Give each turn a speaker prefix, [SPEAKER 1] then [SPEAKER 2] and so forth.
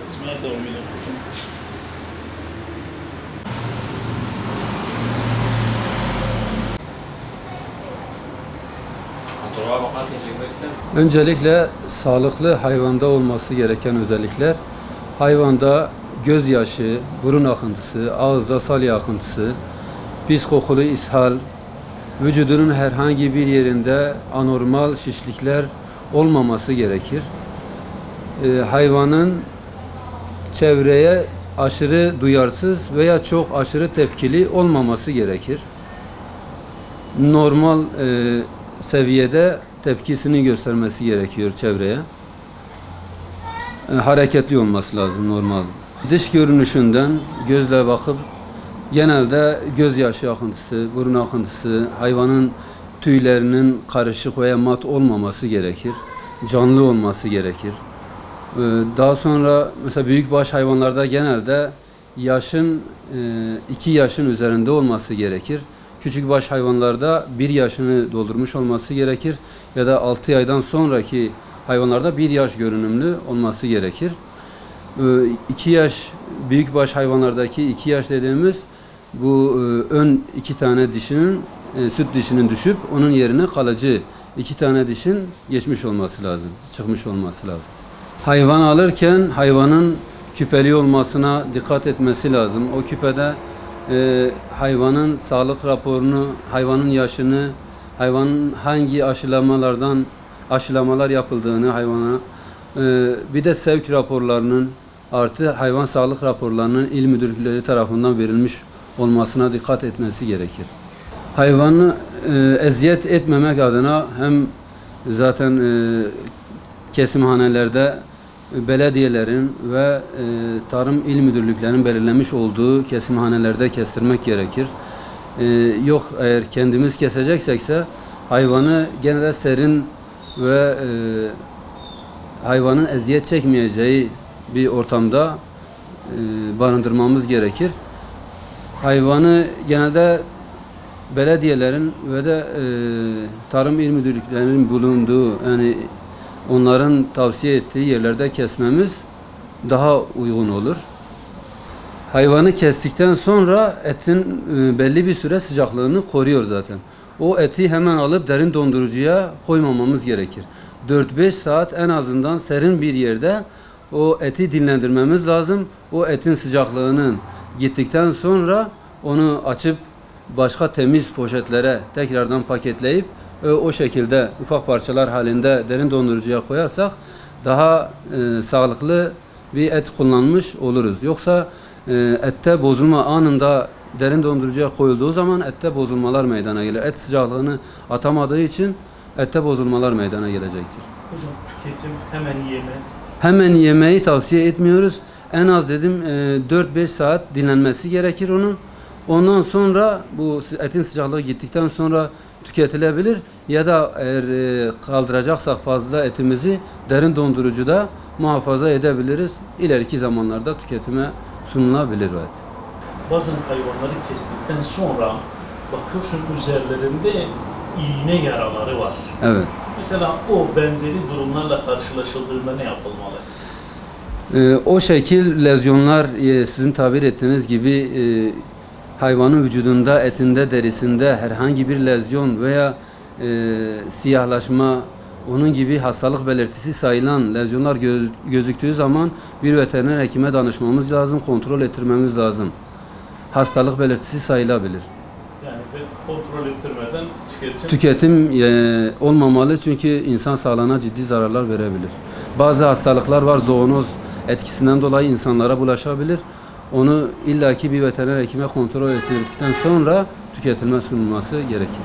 [SPEAKER 1] Yazmaya devam edelim hocam.
[SPEAKER 2] Öncelikle sağlıklı hayvanda olması gereken özellikler, hayvanda gözyaşı, burun akıntısı, ağızda salya akıntısı, pis kokulu ishal, vücudunun herhangi bir yerinde anormal şişlikler olmaması gerekir. Hayvanın çevreye aşırı duyarsız veya çok aşırı tepkili olmaması gerekir. Normal seviyede tepkisini göstermesi gerekiyor çevreye. Hareketli olması lazım normal. Dış görünüşünden gözle bakıp genelde gözyaşı akıntısı, burun akıntısı, hayvanın tüylerinin karışık veya mat olmaması gerekir. Canlı olması gerekir. Daha sonra mesela büyükbaş hayvanlarda genelde yaşın 2 yaşın üzerinde olması gerekir. Küçükbaş hayvanlarda 1 yaşını doldurmuş olması gerekir ya da 6 aydan sonraki hayvanlarda 1 yaş görünümlü olması gerekir. 2 yaş büyükbaş hayvanlardaki 2 yaş dediğimiz bu ön 2 tane dişinin süt dişinin düşüp onun yerine kalıcı 2 tane dişin geçmiş olması lazım, çıkmış olması lazım. Hayvan alırken hayvanın küpeli olmasına dikkat etmesi lazım. O küpede hayvanın sağlık raporunu, hayvanın yaşını, hayvanın hangi aşılamalar yapıldığını hayvana, bir de sevk raporlarının artı hayvan sağlık raporlarının il müdürlükleri tarafından verilmiş olmasına dikkat etmesi gerekir. Hayvanı eziyet etmemek adına hem zaten kesimhanelerde belediyelerin ve tarım il müdürlüklerinin belirlemiş olduğu kesimhanelerde kestirmek gerekir. Yok eğer kendimiz keseceksekse hayvanı genelde serin ve hayvanın eziyet çekmeyeceği bir ortamda barındırmamız gerekir. Hayvanı genelde belediyelerin ve de tarım il müdürlüklerinin bulunduğu, yani onların tavsiye ettiği yerlerde kesmemiz daha uygun olur. Hayvanı kestikten sonra etin belli bir süre sıcaklığını koruyor zaten. O eti hemen alıp derin dondurucuya koymamamız gerekir. 4-5 saat en azından serin bir yerde o eti dinlendirmemiz lazım. O etin sıcaklığının gittikten sonra onu açıp başka temiz poşetlere tekrardan paketleyip o şekilde ufak parçalar halinde derin dondurucuya koyarsak daha sağlıklı bir et kullanmış oluruz. Yoksa ette bozulma anında derin dondurucuya koyulduğu zaman ette bozulmalar meydana gelir. Et sıcaklığını atamadığı için ette bozulmalar meydana gelecektir.
[SPEAKER 1] Hocam tüketim hemen yeme.
[SPEAKER 2] Hemen yemeği tavsiye etmiyoruz. En az dedim 4-5 saat dinlenmesi gerekir onun. Ondan sonra bu etin sıcaklığı gittikten sonra tüketilebilir ya da eğer kaldıracaksak fazla etimizi derin dondurucuda muhafaza edebiliriz. İleriki zamanlarda tüketime sunulabilir o et.
[SPEAKER 1] Bazen hayvanları kestikten sonra bakıyorsun üzerlerinde iğne yaraları var.
[SPEAKER 2] Evet.
[SPEAKER 1] Mesela o benzeri durumlarla karşılaşıldığında ne yapılmalı?
[SPEAKER 2] O şekil lezyonlar sizin tabir ettiğiniz gibi hayvanın vücudunda, etinde, derisinde herhangi bir lezyon veya siyahlaşma, onun gibi hastalık belirtisi sayılan lezyonlar gözüktüğü zaman bir veteriner hekime danışmamız lazım, kontrol ettirmemiz lazım. Hastalık belirtisi sayılabilir.
[SPEAKER 1] Yani kontrol ettirmeden
[SPEAKER 2] tüketim olmamalı çünkü insan sağlığına ciddi zararlar verebilir. Bazı hastalıklar var, zoonoz etkisinden dolayı insanlara bulaşabilir. Onu illaki bir veteriner hekime kontrol ettirdikten sonra tüketilme sunulması gerekir.